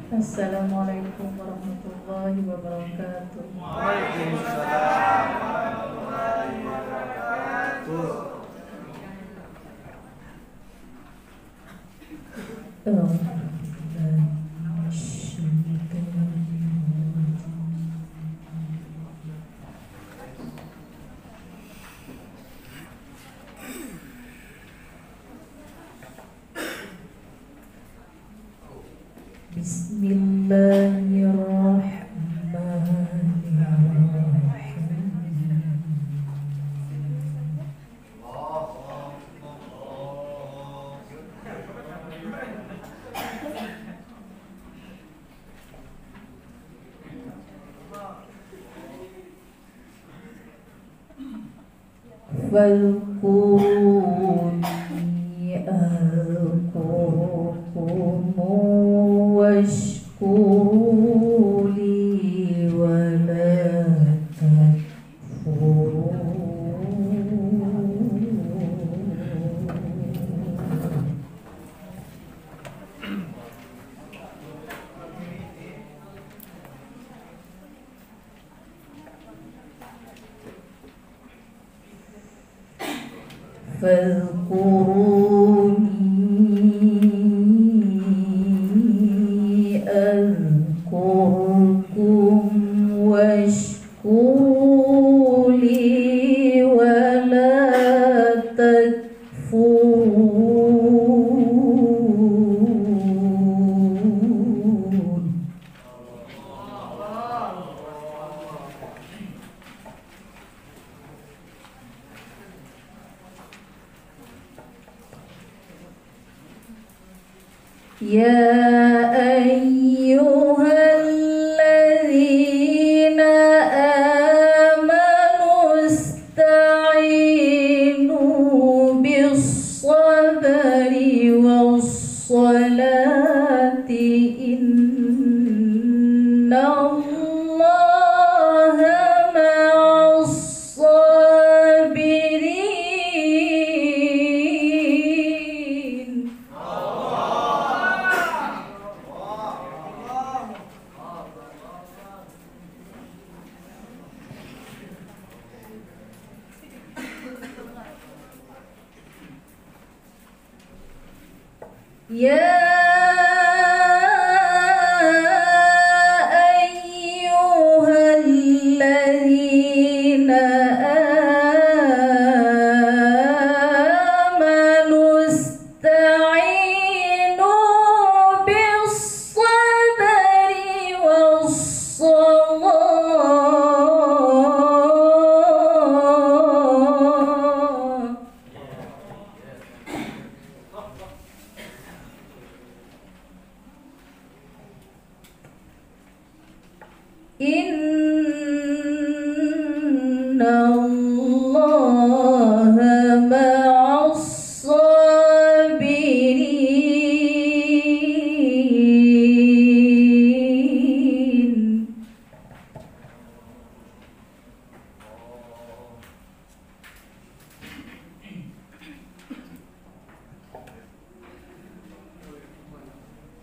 Assalamualaikum warahmatullahi wabarakatuh. Waalaikumsalam warahmatullahi wabarakatuh. Fadhkuruni adhkurkum washkuru li wa la takfurun. Fadhkuruni adhkurkum washkuru li wa la takfurun. Ya ayyuhalladzina amanu ista'inu bis-sabri was-salati innallaha ma'as-sabirin. Ya ayyuhalladzina amanu ista'inu bis-sabri was-salat. Innallaha ma'as-sabirin.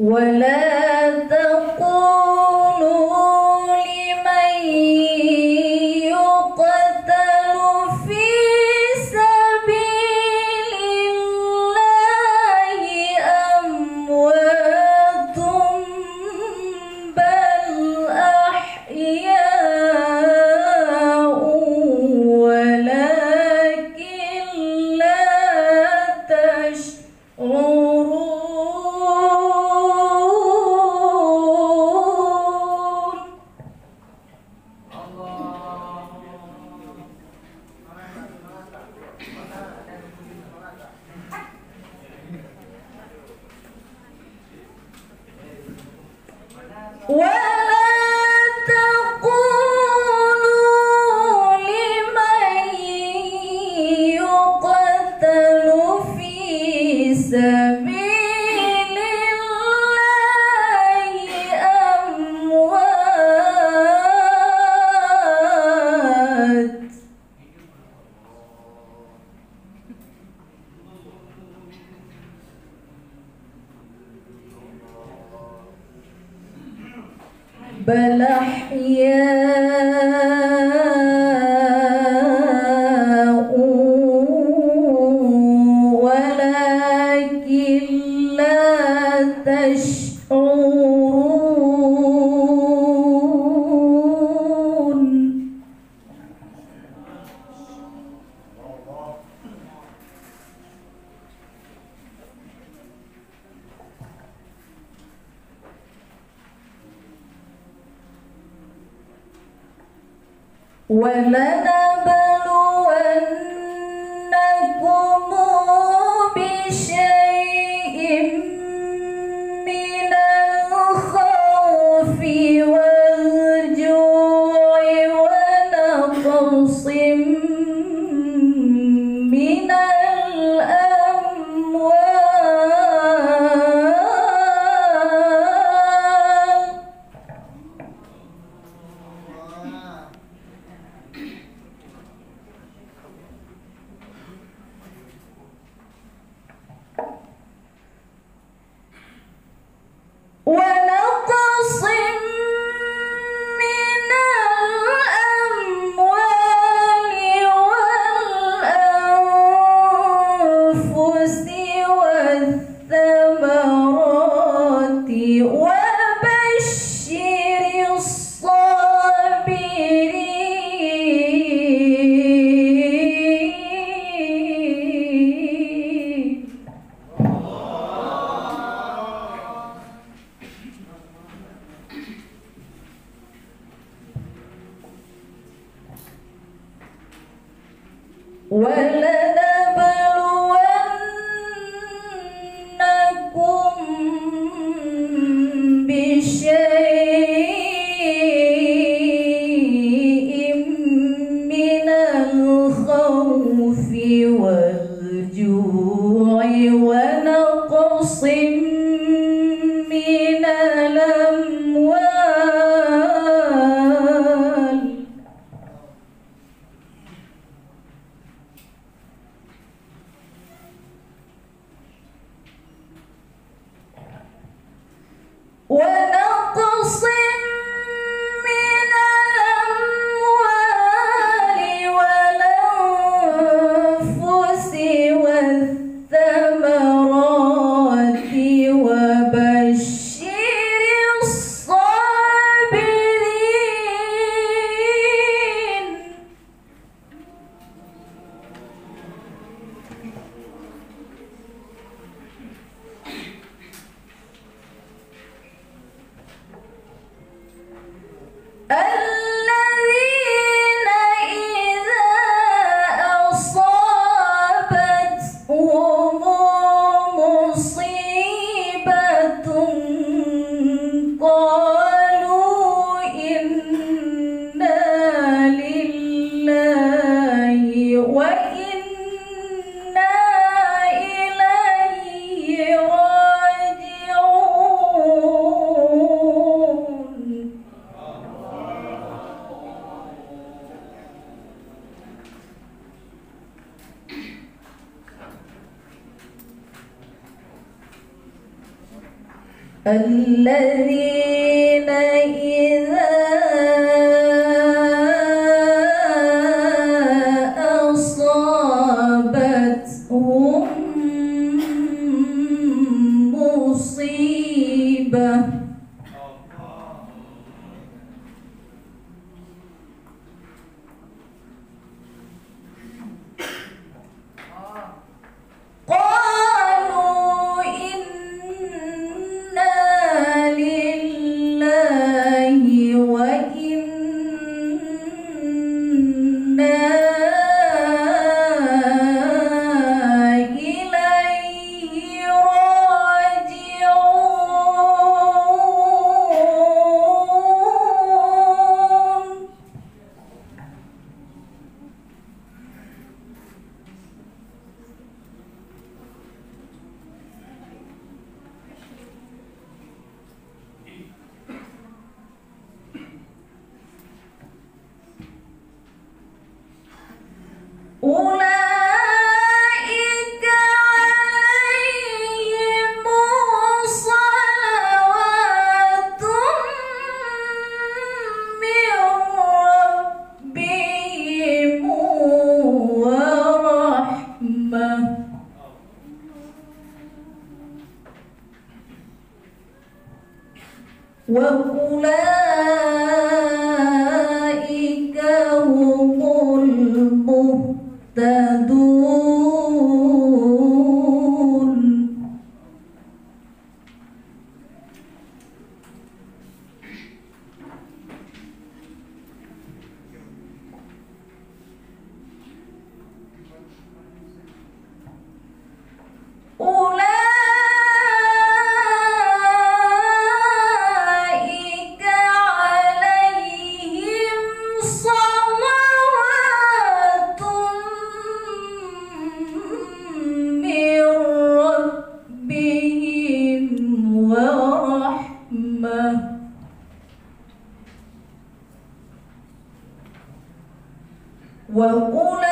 ولا تقولوا لمن يقتل في سبيل الله أموات بل أحياء ولكن لا تشعرون. ولا تقولوا لمن يقتل في سبيل الله أموات بل أحياء ولكن لا تشعرون. ولنبلونكم بشيء من الخوف والجوع ونقص من الأموال ونقص من الأموال والأنفس والثمرات وبشر الصابرين. ولنبلونكم بشيء من الخوف والجوع ونقص من الأموال ونقص من الأموال والأنفس والثمرات وبشر الصابرين. الذين إذا أصابتهم مصيبة قالوا إنا لله وإنا إليه راجعون. الذين إذا أصابتهم مصيبة قالوا إنا لله وإنا إليه راجعون. وأولئك هم المهتدون. أولئك عليهم صلوات من ربهم ورحمة وأولئك